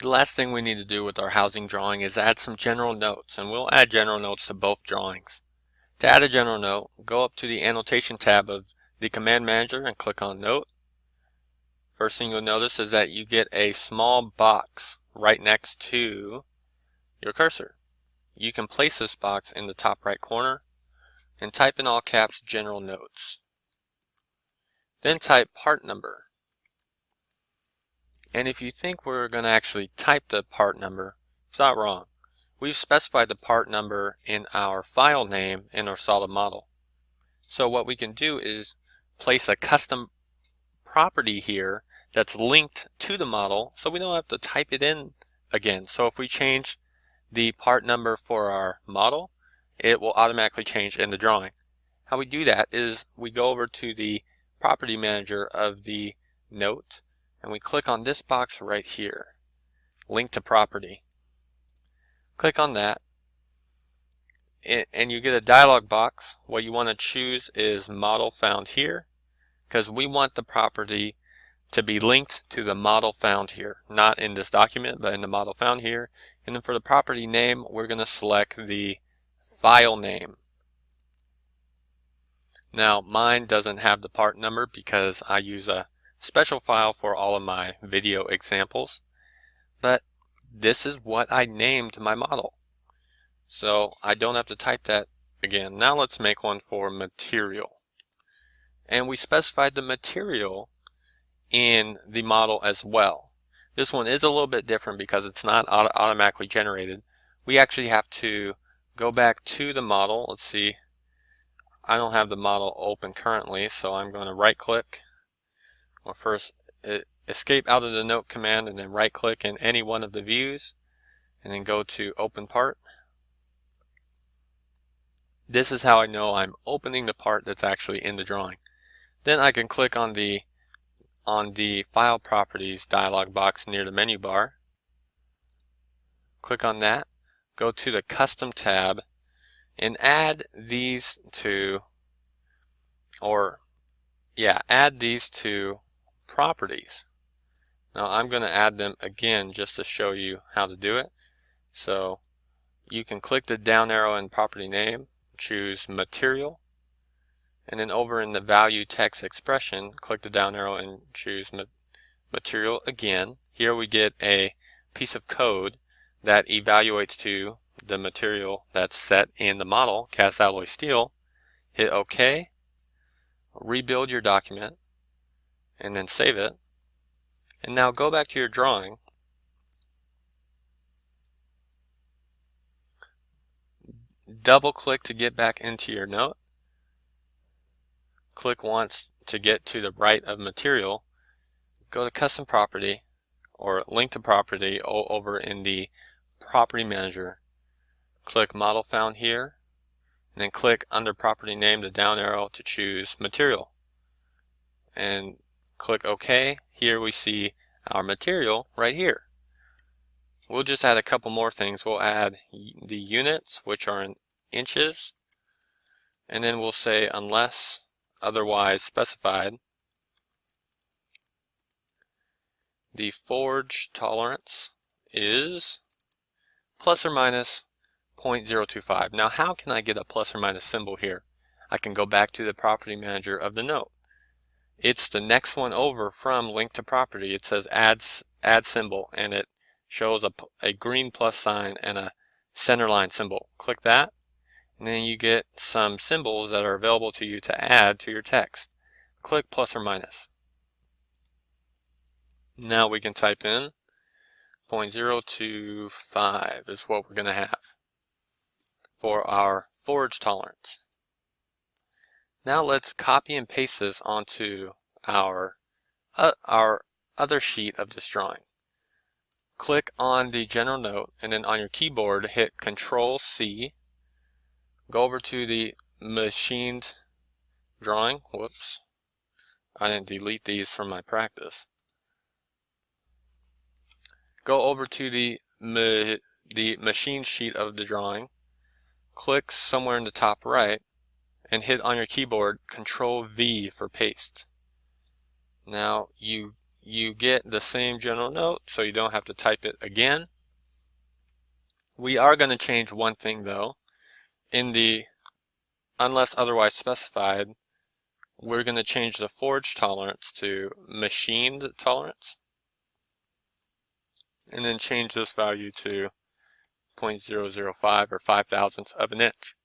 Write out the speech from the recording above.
The last thing we need to do with our housing drawing is add some general notes, and we'll add general notes to both drawings. To add a general note, go up to the Annotation tab of the Command Manager and click on Note. First thing you'll notice is that you get a small box right next to your cursor. You can place this box in the top right corner and type in all caps General Notes. Then type part number. And if you think we're going to actually type the part number, it's not wrong. We've specified the part number in our file name in our solid model. So what we can do is place a custom property here that's linked to the model, so we don't have to type it in again. So if we change the part number for our model, it will automatically change in the drawing. How we do that is we go over to the property manager of the note and we click on this box right here, link to property. Click on that and you get a dialog box. What you want to choose is model found here, because we want the property to be linked to the model found here, not in this document but in the model found here. And then for the property name, we're going to select the file name. Now mine doesn't have the part number because I use a special file for all of my video examples, but this is what I named my model, so I don't have to type that again. Now let's make one for material, and we specified the material in the model as well. This one is a little bit different because it's not automatically generated. We actually have to go back to the model. Let's see, I don't have the model open currently, so I'm going to right click, or first escape out of the note command and then right click in any one of the views and then go to open part. This is how I know I'm opening the part that's actually in the drawing. Then I can click on the file properties dialog box near the menu bar. Click on that, go to the custom tab and add these to properties. Now I'm going to add them again just to show you how to do it. So you can click the down arrow in property name, choose material, and then over in the value text expression, click the down arrow and choose material again. Here we get a piece of code that evaluates to the material that's set in the model, cast alloy steel. Hit OK, rebuild your document, and then save it. And now go back to your drawing. Double click to get back into your note. Click once to get to the right of material. Go to custom property or link to property over in the property manager. Click model found here and then click under property name the down arrow to choose material. And click OK. Here we see our material right here. We'll just add a couple more things. We'll add the units, which are in inches, and then we'll say unless otherwise specified, the forge tolerance is plus or minus 0.025. Now how can I get a plus or minus symbol here? I can go back to the property manager of the note. It's the next one over from link to property. It says add symbol, and it shows a green plus sign and a center line symbol. Click that, and then you get some symbols that are available to you to add to your text. Click plus or minus. Now we can type in 0.025 is what we're going to have for our forge tolerance. Now let's copy and paste this onto our other sheet of this drawing. Click on the general note and then on your keyboard hit Control-C. Go over to the machined drawing. Whoops, I didn't delete these from my practice. Go over to the machine sheet of the drawing. Click somewhere in the top right and hit on your keyboard Control-V for paste. Now you you get the same general note, so you don't have to type it again. We are going to change one thing though. In the unless otherwise specified, we're going to change the forge tolerance to machined tolerance, and then change this value to 0.005 or 5 thousandths of an inch.